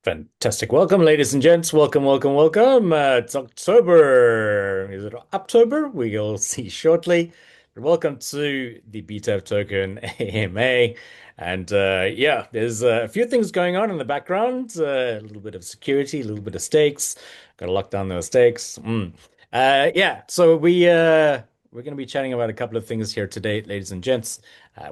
Fantastic. Welcome, ladies and gents. Welcome, welcome, welcome. It's October. Is it October? We'll see shortly. But welcome to the BTAF token AMA. And yeah, there's a few things going on in the background. A little bit of security, a little bit of stakes. Got to lock down those stakes. Yeah, so we're going to be chatting about a couple of things here today, ladies and gents.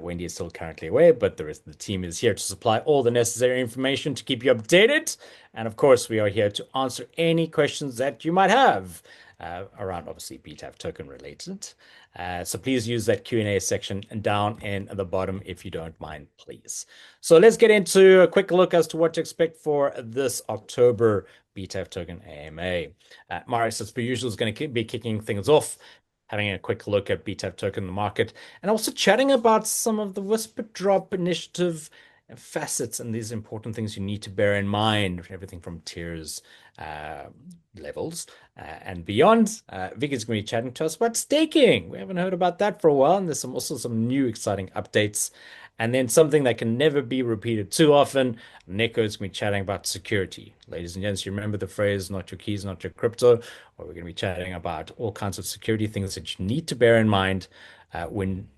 Wendy is still currently away, but the rest of the team is here to supply all the necessary information to keep you updated. And of course, we are here to answer any questions that you might have around, obviously, BTAF token related. So please use that Q&A section down in the bottom if you don't mind, please. So let's get into a quick look as to what to expect for this October BTAF token AMA. Marius, as per usual, is going to be kicking things off, having a quick look at BTAF token in the market, and also chatting about some of the Whisper Drop initiative facets and these important things you need to bear in mind, everything from tiers, uh, levels, and beyond. Vic is going to be chatting to us about staking. We haven't heard about that for a while, and there's also some new exciting updates. And then something that can never be repeated too often. Neko is going to be chatting about security. Ladies and gents, you remember the phrase, not your keys, not your crypto, or we're going to be chatting about all kinds of security things that you need to bear in mind when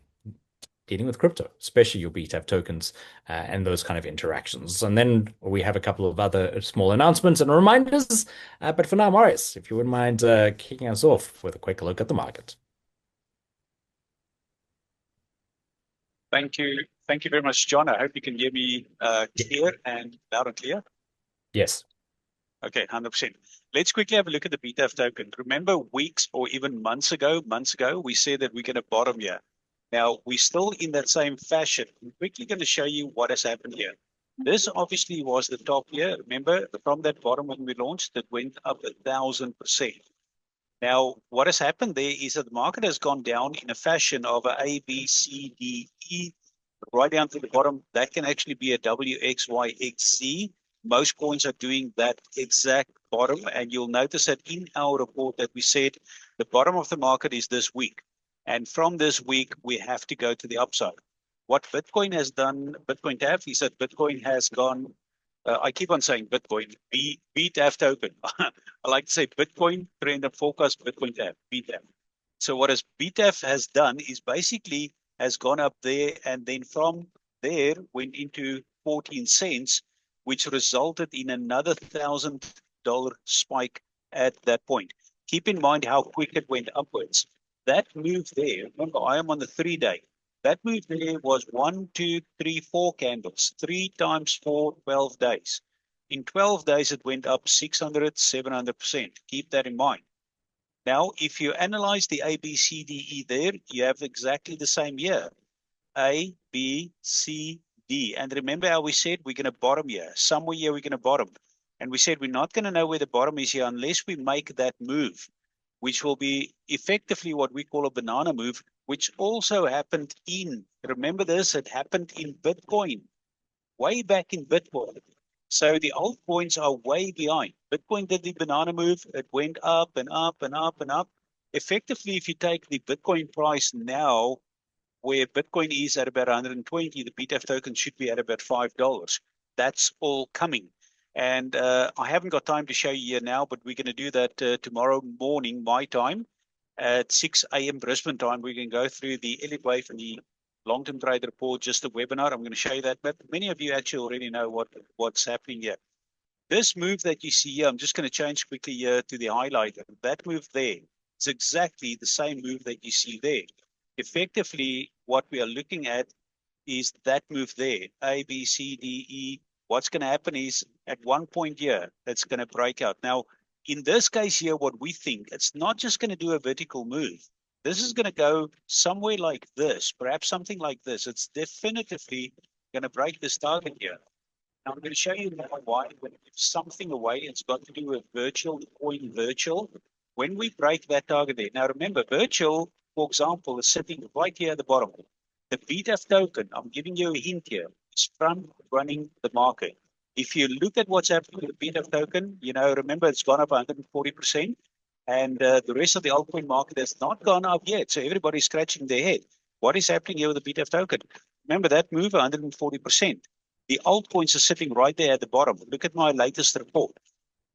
dealing with crypto, especially your BTAF tokens and those kind of interactions. And then we have a couple of other small announcements and reminders. But for now, Marius, if you wouldn't mind kicking us off with a quick look at the market. Thank you. Thank you very much, John. I hope you can hear me clear and loud and clear. Yes. Okay, 100%. Let's quickly have a look at the BTAF token. Remember weeks or even months ago, we said that we're going to bottom here. Now, we're still in that same fashion. I'm quickly going to show you what has happened here. This obviously was the top here. Remember, from that bottom when we launched, it went up 1,000%. Now, what has happened there is that the market has gone down in a fashion of A, B, C, D, E, right down to the bottom. That can actually be a W, X, Y, X, Z. Most coins are doing that exact bottom. And you'll notice that in our report that we said the bottom of the market is this week. And from this week, we have to go to the upside. What Bitcoin has done, Bitcoin TAF, is that Bitcoin has gone I keep on saying Bitcoin, BTAF token. I like to say Bitcoin trend and forecast Bitcoin TAF, BTAF. So what BTAF has done is basically has gone up there and then from there went into 14 cents, which resulted in another $1,000 spike at that point. Keep in mind how quick it went upwards. That move there, remember I am on the 3-day. That move there was 1, 2, 3, 4 candles, 3 times 4, 12 days. In 12 days, it went up 600, 700%. Keep that in mind. Now, if you analyze the A, B, C, D, E there, you have exactly the same year. A, B, C, D. And remember how we said we're going to bottom here. Somewhere here we're going to bottom. And we said we're not going to know where the bottom is here unless we make that move, which will be effectively what we call a banana move, which also happened remember this, it happened in Bitcoin, way back in Bitcoin. So the altcoins are way behind. Bitcoin did the banana move. It went up and up and up and up. Effectively, if you take the Bitcoin price now, where Bitcoin is at about 120, the BTAF token should be at about $5. That's all coming. And I haven't got time to show you here now, but we're going to do that tomorrow morning, my time, at 6 a.m. Brisbane time. We can go through the Elliott Wave and the long-term trade report, just a webinar. I'm going to show you that. But many of you actually already know what's happening here. This move that you see here, I'm just going to change quickly here to the highlighter. That move there is exactly the same move that you see there. Effectively, what we are looking at is that move there, A, B, C, D, E. What's going to happen is at one point here, it's going to break out. Now, in this case here, what we think, it's not just going to do a vertical move. This is going to go somewhere like this, perhaps something like this. It's definitively going to break this target here. Now, I'm going to show you now why. When we give something away, it's got to do with virtual, coin virtual. When we break that target there. Now, remember, virtual, for example, is sitting right here at the bottom. The BTAF token, I'm giving you a hint here, is front running the market. If you look at what's happening with the BTAF token, remember it's gone up 140%, and the rest of the altcoin market has not gone up yet. So everybody's scratching their head. What is happening here with the BTAF token? Remember that move 140%. The altcoins are sitting right there at the bottom. Look at my latest report.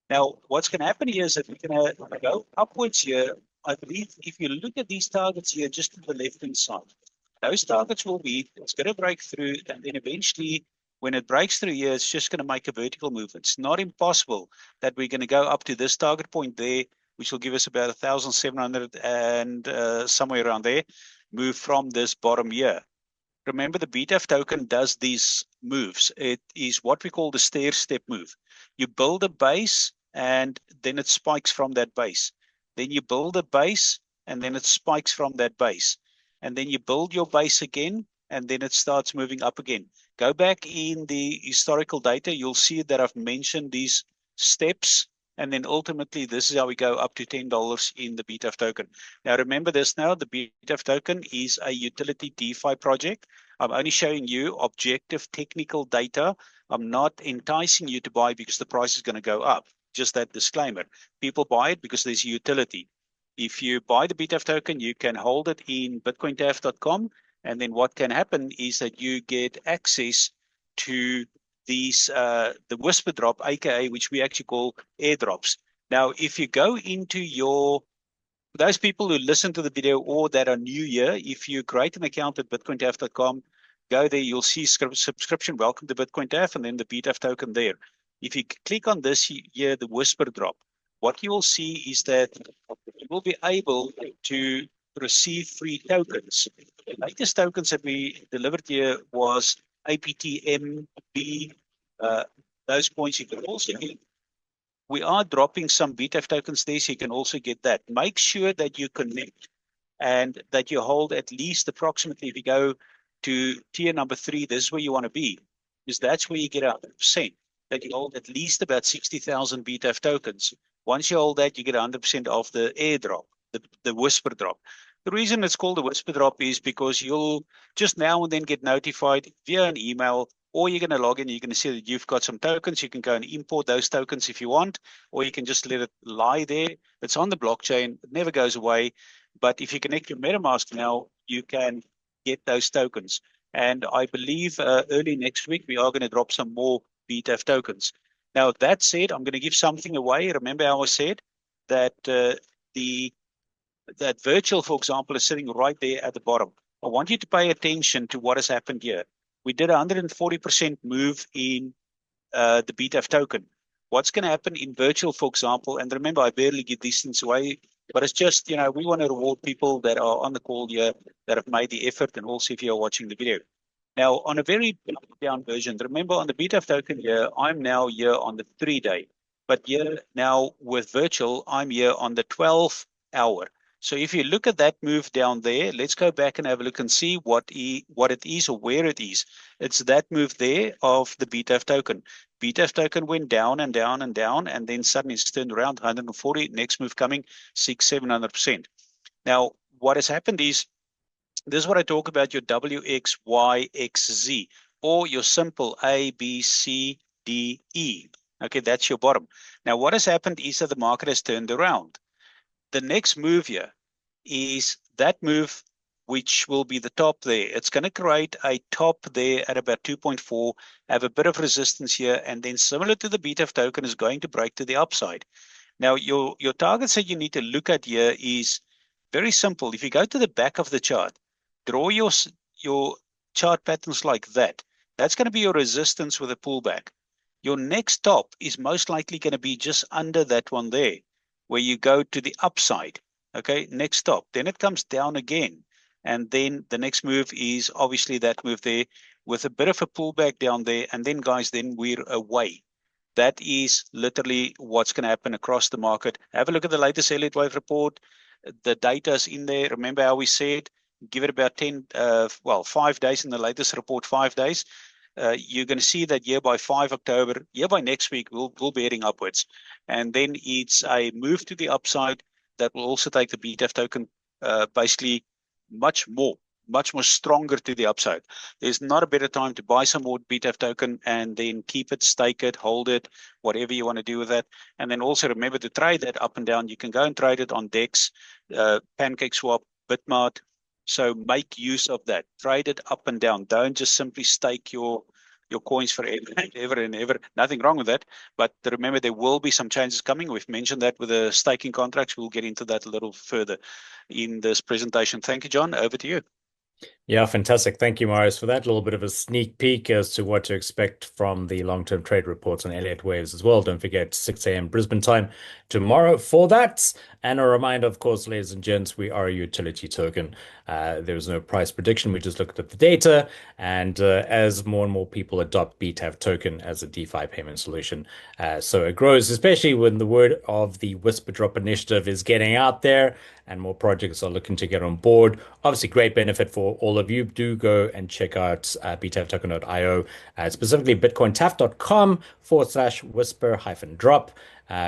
Now, what's going to happen here is that we're going to go upwards here. I believe if you look at these targets here, just to the left-hand side, those targets will be, it's going to break through, and then eventually, when it breaks through here, it's just going to make a vertical movement. It's not impossible that we're going to go up to this target point there, which will give us about 1,700 and somewhere around there, move from this bottom here. Remember, the BTAF token does these moves. It is what we call the stair step move. You build a base and then it spikes from that base. Then you build a base and then it spikes from that base. And then you build your base again and then it starts moving up again. Go back in the historical data, you'll see that I've mentioned these steps. And then ultimately, this is how we go up to $10 in the BTAF token. Now, remember this now, the BTAF token is a utility DeFi project. I'm only showing you objective technical data. I'm not enticing you to buy because the price is going to go up. Just that disclaimer. People buy it because there's utility. If you buy the BTAF token, you can hold it in bitcointaf.com. And then what can happen is that you get access to these the whisper drop, aka which we actually call airdrops. Now, if you go into your those people who listen to the video or that are new here, if you create an account at bitcointaf.com, go there, you'll see subscription, welcome to BitcoinTaf, and then the BTAF token there. If you click on this here, the whisper drop, what you will see is that you will be able to receive free tokens. The latest tokens that we delivered here was APTMB. Those points you can also get. We are dropping some BTAF tokens there, so you can also get that. Make sure that you connect and that you hold at least approximately, if you go to tier number 3, this is where you want to be, because that's where you get 100%, that you hold at least about 60,000 BTAF tokens. Once you hold that, you get 100% of the airdrop, the whisper drop. The reason it's called a whisper drop is because you'll just now and then get notified via an email, or you're going to log in, you're going to see that you've got some tokens. You can go and import those tokens if you want, or you can just let it lie there. It's on the blockchain. It never goes away. But if you connect your MetaMask now, you can get those tokens. And I believe early next week, we are going to drop some more BTAF tokens. Now, that said, I'm going to give something away. Remember how I said that that virtual, for example, is sitting right there at the bottom. I want you to pay attention to what has happened here. We did a 140% move in the BTAF token. What's going to happen in virtual, for example, and remember, I barely give these things away, but it's just, we want to reward people that are on the call here that have made the effort, and also if you're watching the video. Now, on a very down version, remember on the BTAF token here, I'm now here on the 3-day, but here now with virtual, I'm here on the 12-hour. So if you look at that move down there, let's go back and have a look and see what it is or where it is. It's that move there of the BTAF token. BTAF token went down and down and down, and then suddenly it's turned around 140. Next move coming 600-700%. Now, what has happened is, this is what I talk about your WX, Y, X, Z, or your simple A, B, C, D, E. Okay, that's your bottom. Now, what has happened is that the market has turned around. The next move here is that move, which will be the top there. It's going to create a top there at about 2.4, have a bit of resistance here, and then similar to the BTAF token is going to break to the upside. Now, your targets that you need to look at here is very simple. If you go to the back of the chart, draw your chart patterns like that. That's going to be your resistance with a pullback. Your next top is most likely going to be just under that one there, where you go to the upside. Okay, next stop. Then it comes down again. And then the next move is obviously that move there with a bit of a pullback down there. And then, guys, then we're away. That is literally what's going to happen across the market. Have a look at the latest Elliott Wave report. The data is in there. Remember how we said, give it about 5 days in the latest report, 5 days. You're going to see that here by 5 October, here by next week, we'll be heading upwards. And then it's a move to the upside that will also take the BTAF token basically much more stronger to the upside. There's not a better time to buy some more BTAF token and then keep it, stake it, hold it, whatever you want to do with that. And then also remember to trade that up and down. You can go and trade it on DEX, PancakeSwap, Bitmart. So make use of that. Trade it up and down. Don't just simply stake your your coins forever and ever and ever. Nothing wrong with that. But remember, there will be some changes coming. We've mentioned that with the staking contracts. We'll get into that a little further in this presentation. Thank you, John. Over to you. Yeah, fantastic. Thank you, Marius, for that little bit of a sneak peek as to what to expect from the long-term trade reports on Elliott Waves as well. Don't forget, 6 a.m. Brisbane time tomorrow for that. And a reminder, of course, ladies and gents, we are a utility token. There was no price prediction. We just looked at the data. And as more and more people adopt BTAF token as a DeFi payment solution, so it grows, especially when the word of the Whisper Drop initiative is getting out there and more projects are looking to get on board. Obviously, great benefit for all of you. Do go and check out btaftoken.io, specifically bitcointaf.com/whisper-drop.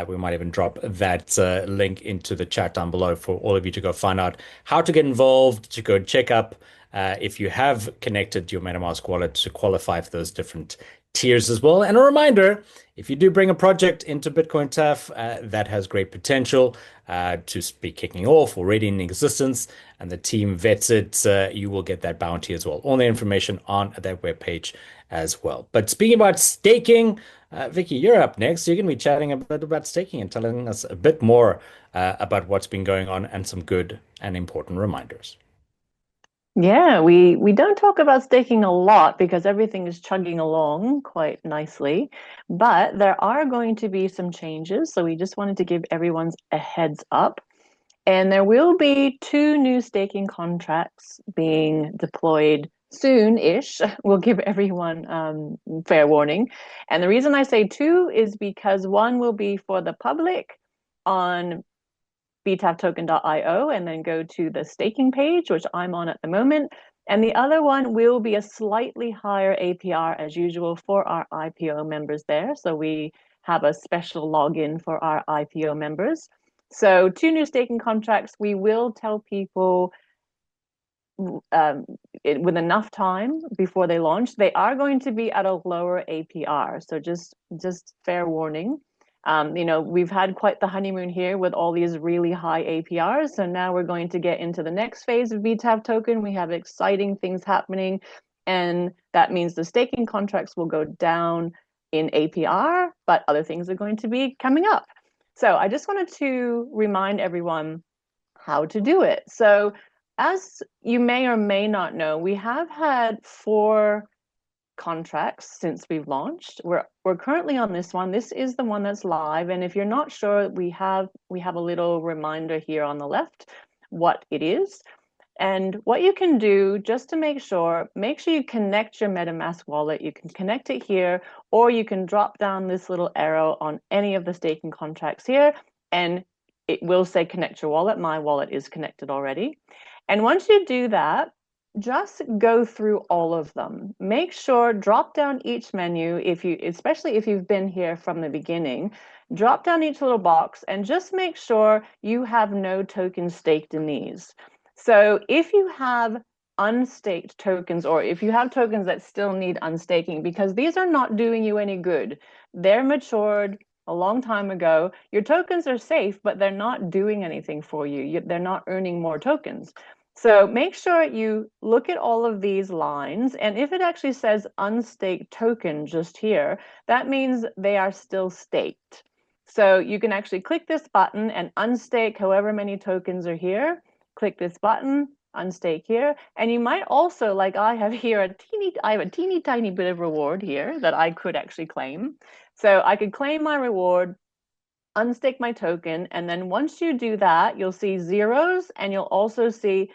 We might even drop that link into the chat down below for all of you to go find out how to get involved, to go check up if you have connected your MetaMask wallet to qualify for those different tiers as well. And a reminder, if you do bring a project into Bitcoin TAF that has great potential to be kicking off already in existence, and the team vets it, you will get that bounty as well. All the information on that webpage as well. But speaking about staking, Vicky, you're up next. You're going to be chatting a bit about staking and telling us a bit more about what's been going on and some good and important reminders. Yeah, we don't talk about staking a lot because everything is chugging along quite nicely, but there are going to be some changes. So we just wanted to give everyone a heads up. And there will be two new staking contracts being deployed soon-ish. We'll give everyone fair warning. And the reason I say two is because one will be for the public on btaftoken.io and then go to the staking page, which I'm on at the moment. And the other one will be a slightly higher APR as usual for our IPO members there. So we have a special login for our IPO members. So two new staking contracts. We will tell people with enough time before they launch. They are going to be at a lower APR. So just fair warning. We've had quite the honeymoon here with all these really high APRs. So now we're going to get into the next phase of BTAF token. We have exciting things happening. And that means the staking contracts will go down in APR, but other things are going to be coming up. So I just wanted to remind everyone how to do it. So as you may or may not know, we have had 4 contracts since we've launched. We're currently on this one. This is the one that's live. And if you're not sure, we have a little reminder here on the left what it is. And what you can do just to make sure you connect your MetaMask wallet. You can connect it here, or you can drop down this little arrow on any of the staking contracts here, and it will say connect your wallet. My wallet is connected already. And once you do that, just go through all of them. Make sure, drop down each menu, especially if you've been here from the beginning, drop down each little box and just make sure you have no tokens staked in these. So if you have unstaked tokens, or if you have tokens that still need unstaking, because these are not doing you any good, they're matured a long time ago. Your tokens are safe, but they're not doing anything for you. They're not earning more tokens. So make sure you look at all of these lines, and if it actually says unstaked token just here, that means they are still staked. So you can actually click this button and unstake however many tokens are here. Click this button, unstake here, and you might also, like I have here, I have a teeny tiny bit of reward here that I could actually claim. So I could claim my reward, unstake my token, and then once you do that, you'll see zeros, and you'll also see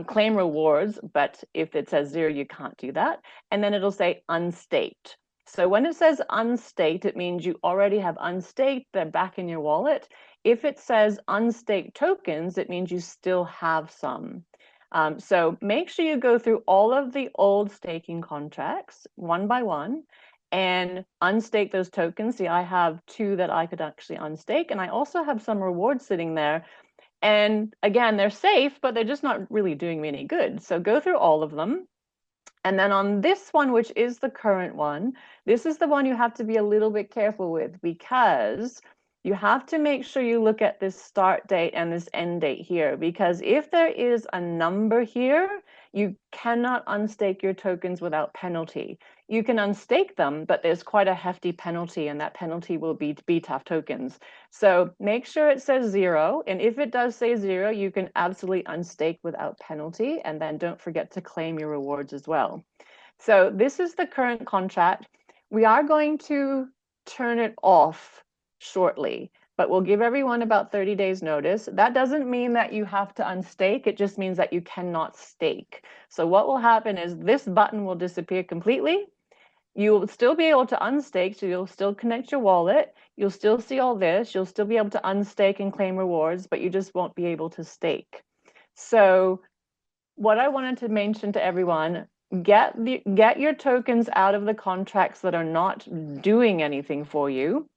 claim rewards, but if it says 0, you can't do that. And then it'll say unstaked. So when it says unstaked, it means you already have unstaked, they're back in your wallet. If it says unstaked tokens, it means you still have some. So make sure you go through all of the old staking contracts one by one and unstake those tokens. See, I have 2 that I could actually unstake, and I also have some rewards sitting there. And again, they're safe, but they're just not really doing me any good. So go through all of them. And then on this one, which is the current one, this is the one you have to be a little bit careful with, because you have to make sure you look at this start date and this end date here, because if there is a number here, you cannot unstake your tokens without penalty. you can unstake them, but there's quite a hefty penalty, and that penalty will be BTAF tokens. So make sure it says 0. And if it does say 0, you can absolutely unstake without penalty. And then don't forget to claim your rewards as well. So this is the current contract. We are going to turn it off shortly, but we'll give everyone about 30 days notice. That doesn't mean that you have to unstake. It just means that you cannot stake. So what will happen is this button will disappear completely. You will still be able to unstake, so you'll still connect your wallet. You'll still see all this. You'll still be able to unstake and claim rewards, but you just won't be able to stake. So what I wanted to mention to everyone, get your tokens out of the contracts that are not doing anything for you.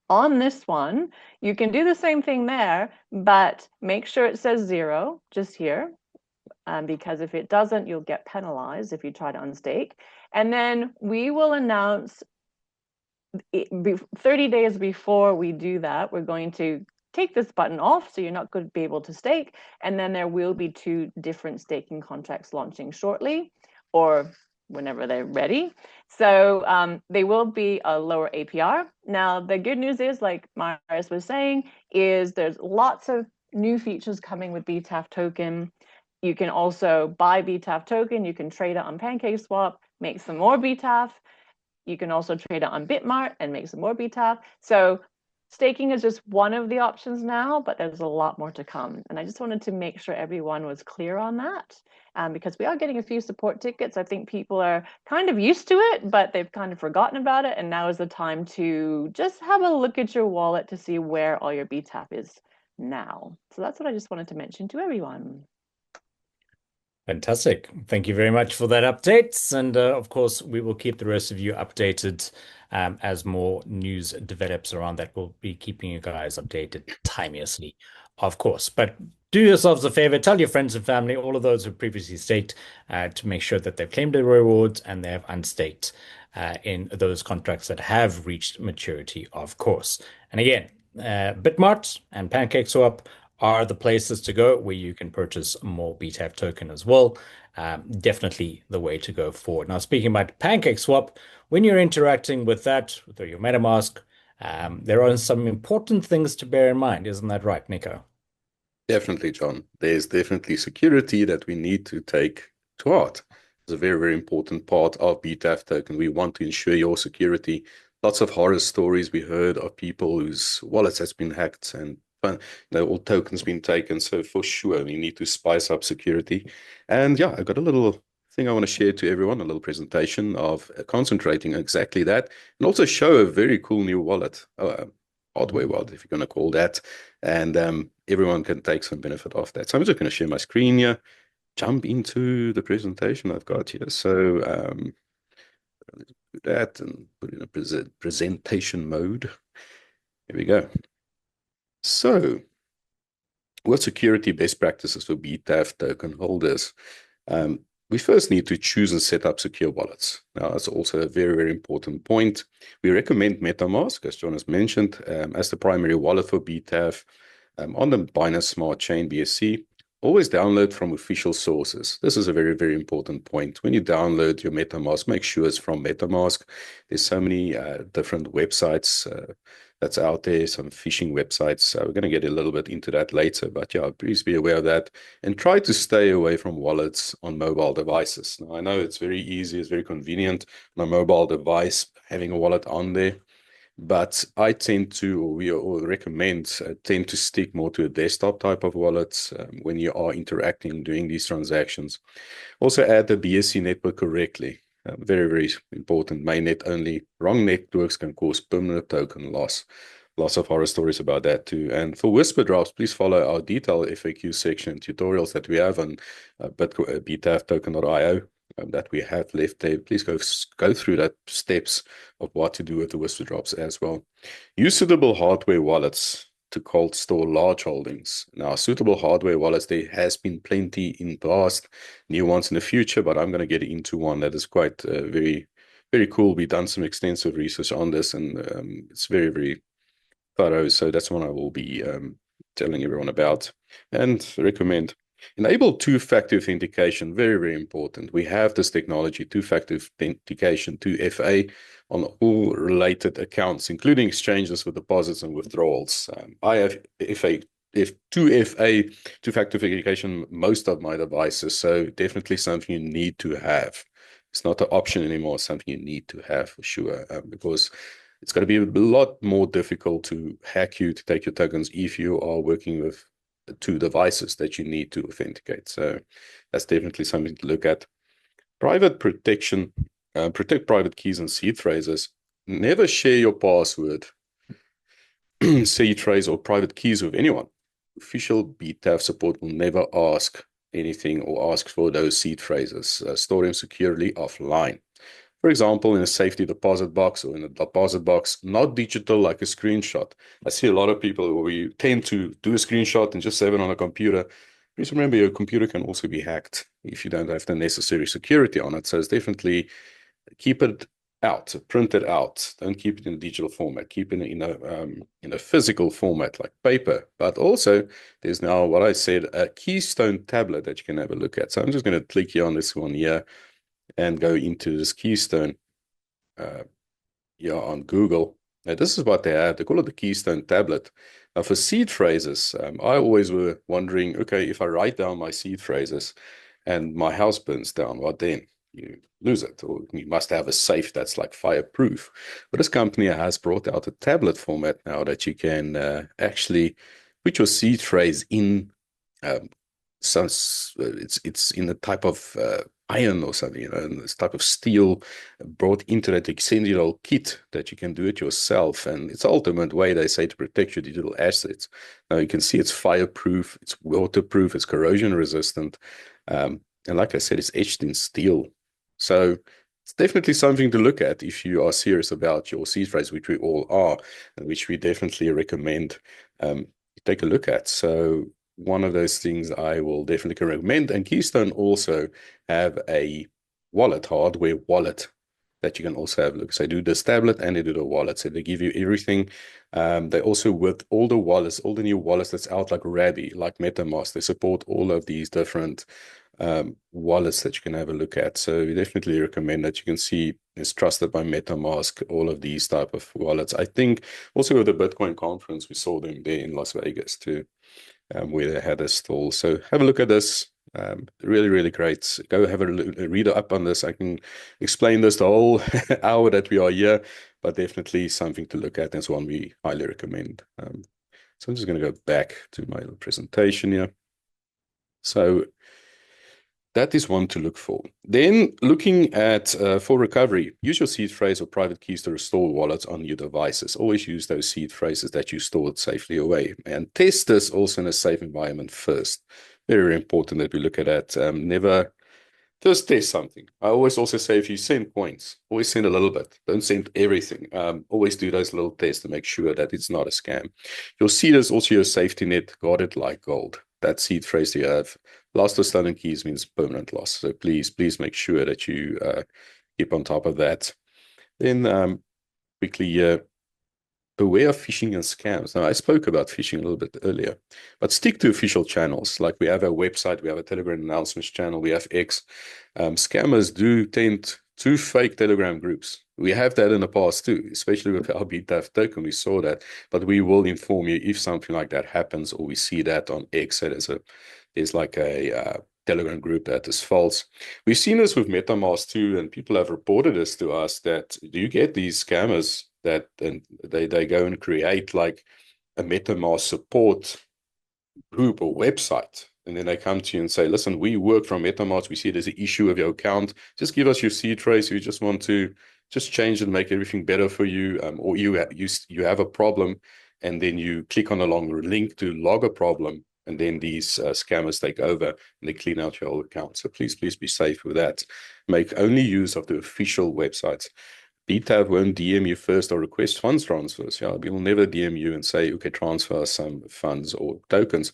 On this one, you can do the same thing there, but make sure it says 0 just here, because if it doesn't, you'll get penalized if you try to unstake. And then we will announce 30 days before we do that, we're going to take this button off, so you're not going to be able to stake. And then there will be 2 different staking contracts launching shortly, or whenever they're ready. So they will be a lower APR. Now, the good news is, like Marius was saying, is there's lots of new features coming with BTAF token. You can also buy BTAF token. You can trade it on PancakeSwap, make some more BTAF. You can also trade it on Bitmart and make some more BTAF. So staking is just one of the options now, but there's a lot more to come. And I just wanted to make sure everyone was clear on that, because we are getting a few support tickets. I think people are kind of used to it, but they've kind of forgotten about it. And now is the time to just have a look at your wallet to see where all your BTAF is now. So that's what I just wanted to mention to everyone. Fantastic. Thank you very much for that update. And of course, we will keep the rest of you updated as more news develops around that. We'll be keeping you guys updated timeously, of course. But do yourselves a favor, tell your friends and family, all of those who previously staked, to make sure that they've claimed their rewards and they have unstaked in those contracts that have reached maturity, of course. And again, Bitmart and PancakeSwap are the places to go where you can purchase more BTAF token as well. Definitely the way to go forward. Now, speaking about PancakeSwap, when you're interacting with that, with your MetaMask, there are some important things to bear in mind. Isn't that right, Nico? Definitely, John. There's definitely security that we need to take to heart. It's a very, very important part of BTAF token. We want to ensure your security. Lots of horror stories we heard of people whose wallets has been hacked and all tokens been taken. So for sure, we need to spice up security. And yeah, I've got a little thing I want to share to everyone, a little presentation of concentrating on exactly that, and also show a very cool new wallet, hardware wallet, if you're going to call that. And everyone can take some benefit of that. So I'm just going to share my screen here, jump into the presentation I've got here. So let's do that and put it in a presentation mode. Here we go. So, what security best practices for BTAF token holders? We first need to choose and set up secure wallets. Now, that's also a very, very important point. We recommend MetaMask, as John has mentioned, as the primary wallet for BTAF on the Binance Smart Chain BSC. Always download from official sources. This is a very, very important point. When you download your MetaMask, make sure it's from MetaMask. There's so many different websites that's out there, some phishing websites. So we're going to get a little bit into that later. But yeah, please be aware of that. And try to stay away from wallets on mobile devices. Now, I know it's very easy, it's very convenient on a mobile device, having a wallet on there. But I tend to, or we all recommend, tend to stick more to a desktop type of wallets when you are interacting, doing these transactions. Also add the BSC network correctly. Very, very important. Mainnet only. Wrong networks can cause permanent token loss. Lots of horror stories about that too. And for whisper drops, please follow our detailed FAQ section tutorials that we have on btaftoken.io. That we have left there. Please go through that steps of what to do with the whisper drops as well. Use suitable hardware wallets to cold store large holdings. Now, suitable hardware wallets, there has been plenty in the past, new ones in the future, but I'm going to get into one that is quite very, very cool. We've done some extensive research on this, and it's very, very thorough. So that's one I will be telling everyone about and recommend. Enable two-factor authentication, very, very important. We have this technology, two-factor authentication, 2FA, on all related accounts, including exchanges for deposits and withdrawals. I have if 2FA, two-factor authentication, most of my devices, so definitely something you need to have. It's not an option anymore, it's something you need to have for sure, because it's going to be a lot more difficult to hack you, to take your tokens if you are working with two devices that you need to authenticate. So that's definitely something to look at. Private protection, protect private keys and seed phrases. Never share your password, seed phrase, or private keys with anyone. Official BTAF support will never ask anything or ask for those seed phrases. Store them securely offline. For example, in a safety deposit box or in a deposit box, not digital like a screenshot. I see a lot of people where you tend to do a screenshot and just save it on a computer. Please remember your computer can also be hacked if you don't have the necessary security on it. So it's definitely keep it out, print it out. Don't keep it in a digital format. Keep it in a physical format like paper. But also, there's now what I said, a Keystone tablet that you can have a look at. So I'm just going to click here on this one here and go into this Keystone on Google. Now, this is what they have. They call it the Keystone tablet. Now, for seed phrases, I always were wondering, okay, if I write down my seed phrases and my house burns down, what then? You lose it, or you must have a safe that's like fireproof. But this company has brought out a tablet format now that you can actually put your seed phrase in. It's in a type of iron or something, and this type of steel brought into that extended kit that you can do it yourself. And it's the ultimate way, they say, to protect your digital assets. Now you can see it's fireproof, it's waterproof, it's corrosion resistant. And like I said, it's etched in steel. So it's definitely something to look at if you are serious about your seed phrase, which we all are, and which we definitely recommend you take a look at. So one of those things I will definitely recommend. And Keystone also have a wallet, hardware wallet, that you can also have a look. So they do this tablet and they do the wallet. So they give you everything. They also, with all the wallets, all the new wallets that's out, like Rabby, like MetaMask, they support all of these different wallets that you can have a look at. So we definitely recommend that. You can see it's trusted by MetaMask, all of these type of wallets. I think also with the Bitcoin conference, we saw them there in Las Vegas too. Where they had a stall. So have a look at this. Really, really great. Go have a read up on this. I can explain this the whole hour that we are here, but definitely something to look at. It's one we highly recommend. So I'm just going to go back to my presentation here. So that is one to look for. Then looking at for recovery, use your seed phrase or private keys to restore wallets on your devices. Always use those seed phrases that you stored safely away, and test this also in a safe environment first. Very important that we look at that. Never just test something. I always also say, if you send points, always send a little bit. Don't send everything. Always do those little tests to make sure that it's not a scam. Your seed is also your safety net. Guard it like gold. That seed phrase you have. Lost or stolen keys means permanent loss. So please make sure that you keep on top of that. Then quickly, beware of phishing and scams. Now, I spoke about phishing a little bit earlier, but stick to official channels. Like we have a website, we have a Telegram announcements channel, we have X. Scammers do tend to fake Telegram groups. We have that in the past too, especially with our BTAF token. We saw that, but we will inform you if something like that happens or we see that on X. So there's like a Telegram group that is false. We've seen this with MetaMask too, and people have reported this to us that do you get these scammers that and they go and create like a MetaMask support group or website, and then they come to you and say, listen, we work from MetaMask, we see there's an issue with your account, just give us your seed phrase, we just want to just change and make everything better for you, or you have a problem, and then you click on a long link to log a problem, and then these scammers take over and they clean out your whole account. So please be safe with that. Make only use of the official websites. BTAF won't DM you first or request funds transfers. Yeah, we will never DM you and say, okay, transfer some funds or tokens.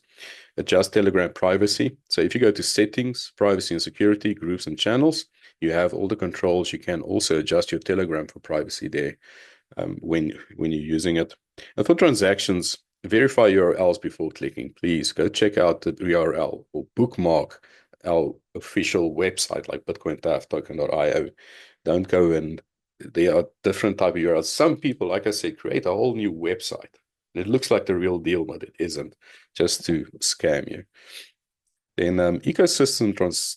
Adjust Telegram privacy. So if you go to settings, privacy and security, groups and channels, you have all the controls. You can also adjust your Telegram for privacy there when you're using it. And for transactions, verify URLs before clicking. Please go check out the URL or bookmark our official website like bitcointaftoken.io. Don't go and there are different type of URLs. Some people, like I said, create a whole new website. It looks like the real deal, but it isn't, just to scam you. Then ecosystem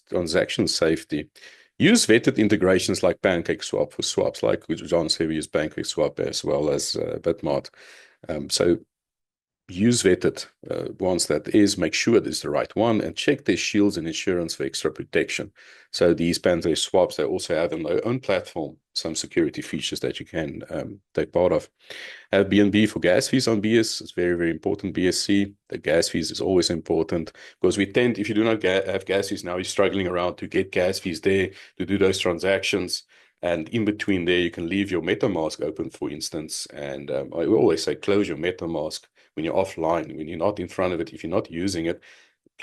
transaction safety. Use vetted integrations like PancakeSwap for swaps, like John said, we use PancakeSwap as well as Bitmart. So use vetted ones that is, make sure it is the right one, and check their shields and insurance for extra protection. So these Pancake swaps, they also have on their own platform some security features that you can take part of. Have BNB for gas fees on BS. It's very, very important. BSC, the gas fees is always important because we tend, if you do not have gas fees now, you're struggling around to get gas fees there to do those transactions. And in between there, you can leave your MetaMask open, for instance. And I always say close your MetaMask when you're offline, when you're not in front of it. If you're not using it,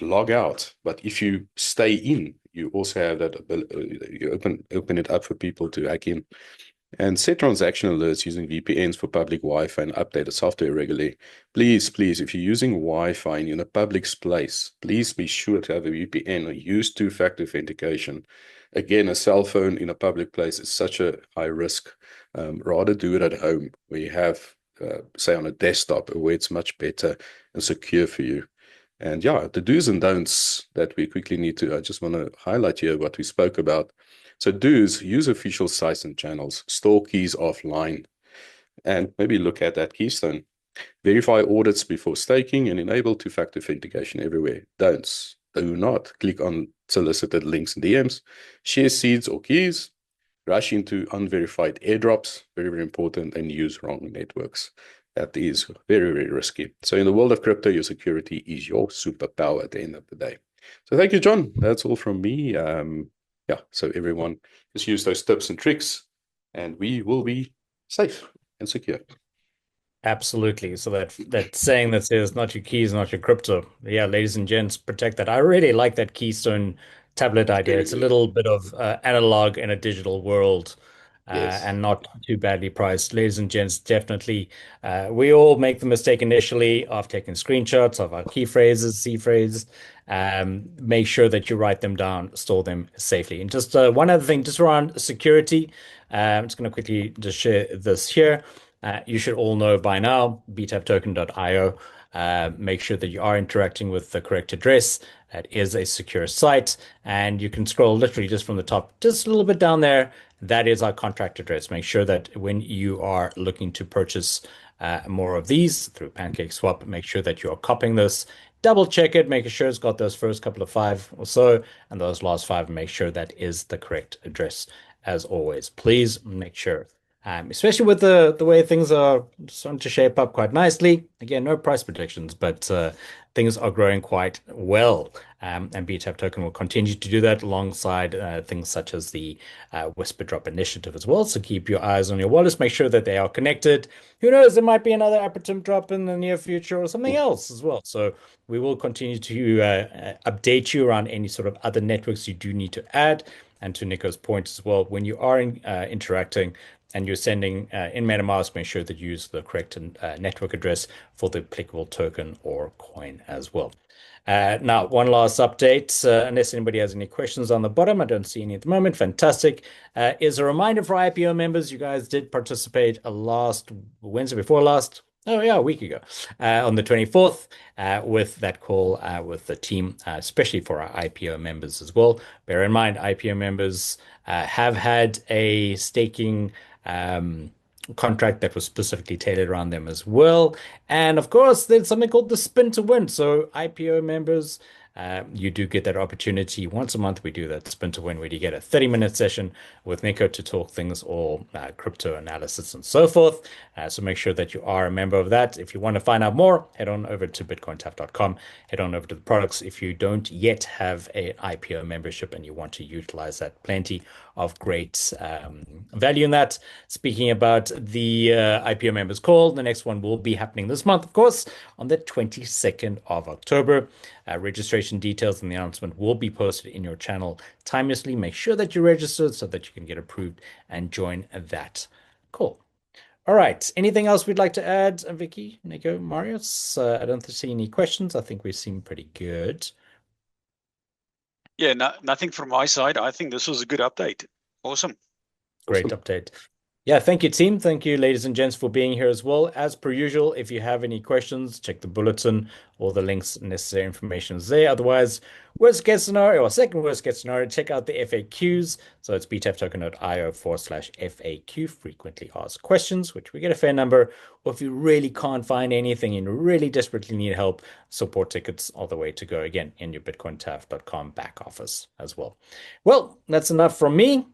log out. But if you stay in, you also have that ability, you open it up for people to hack in. And set transaction alerts using VPNs for public Wi-Fi and update the software regularly. Please, please, if you're using Wi-Fi and you're in a public place, please be sure to have a VPN or use two-factor authentication. Again, a cell phone in a public place is such a high risk. Rather do it at home where you have, say, on a desktop where it's much better and secure for you. And yeah, the do's and don'ts that we quickly need to, I just want to highlight here what we spoke about. So do's, use official sites and channels, store keys offline, and maybe look at that keystone. Verify audits before staking and enable two-factor authentication everywhere. Don'ts, do not click on solicited links and DMs, share seeds or keys, rush into unverified airdrops, very, very important, and use wrong networks. That is very, very risky. So in the world of crypto, your security is your superpower at the end of the day. So thank you, John. That's all from me. Yeah, so everyone just use those tips and tricks, and we will be safe and secure. Absolutely. So that saying that says not your keys, not your crypto. Yeah, ladies and gents, protect that. I really like that Keystone tablet idea. Very It's a good. little bit of analog in a digital world, Yes. and not too badly priced. Ladies and gents, definitely. We all make the mistake initially of taking screenshots of our key phrases, C phrases. Make sure that you write them down, store them safely. And just one other thing, just around security. I'm just going to quickly just share this here. You should all know by now, btaftoken.io. Make sure that you are interacting with the correct address. It is a secure site, and you can scroll literally just from the top, just a little bit down there. That is our contract address. Make sure that when you are looking to purchase more of these through PancakeSwap, make sure that you are copying this. Double check it, making sure it's got those first couple of 5 or so, and those last 5, and make sure that is the correct address. As always, please make sure. Especially with the way things are starting to shape up quite nicely. Again, no price predictions, but things are growing quite well. And BTAF token will continue to do that alongside things such as the Whisper Drop initiative as well. So keep your eyes on your wallets, make sure that they are connected. Who knows, there might be another Apertum drop in the near future or something else as well. So we will continue to update you around any sort of other networks you do need to add. And to Nico's point as well, when you are interacting, and you're sending in MetaMask, make sure that you use the correct network address for the applicable token or coin as well. Now, one last update, unless anybody has any questions on the bottom, I don't see any at the moment. Fantastic. Is a reminder for IPO members, you guys did participate last Wednesday before last. Oh yeah, a week ago, on the 24th, with that call with the team, especially for our IPO members as well. Bear in mind, IPO members have had a staking contract that was specifically tailored around them as well. And of course, there's something called the spin to win. So IPO members, you do get that opportunity once a month. We do that spin to win where you get a 30-minute session with Nico to talk things all crypto analysis and so forth. So make sure that you are a member of that. If you want to find out more, head on over to bitcointaf.com. Head on over to the products. If you don't yet have an IPO membership and you want to utilize that, plenty of great value in that. Speaking about the IPO members call, the next one will be happening this month, of course, on the 22nd of October. Registration details and the announcement will be posted in your channel timelessly. Make sure that you're registered so that you can get approved and join that call. All right. Anything else we'd like to add, Vicky, Nico, Marius? I don't see any questions. I think we seem pretty good. Yeah, nothing from my side. I think this was a good update. Awesome. Great update. Yeah, thank you, team. Thank you, ladies and gents, for being here as well. As per usual, if you have any questions, check the bulletin. All the links, necessary information is there. Otherwise, worst case scenario or second worst case scenario, check out the FAQs. So it's btaftoken.io/FAQ, frequently asked questions, which we get a fair number. Or if you really can't find anything and really desperately need help, support tickets are the way to go, again, in your bitcointaf.com back office as well. Well, that's enough from me.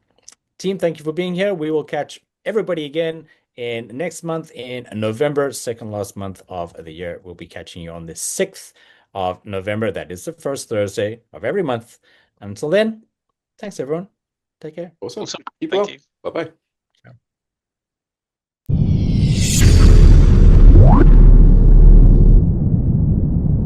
Team, thank you for being here. We will catch everybody again in next month in November, second last month of the year. We'll be catching you on the 6th of November. That is the first Thursday of every month. Until then, thanks everyone. Take care. Awesome. Awesome. Keep Thank well. you. Bye-bye.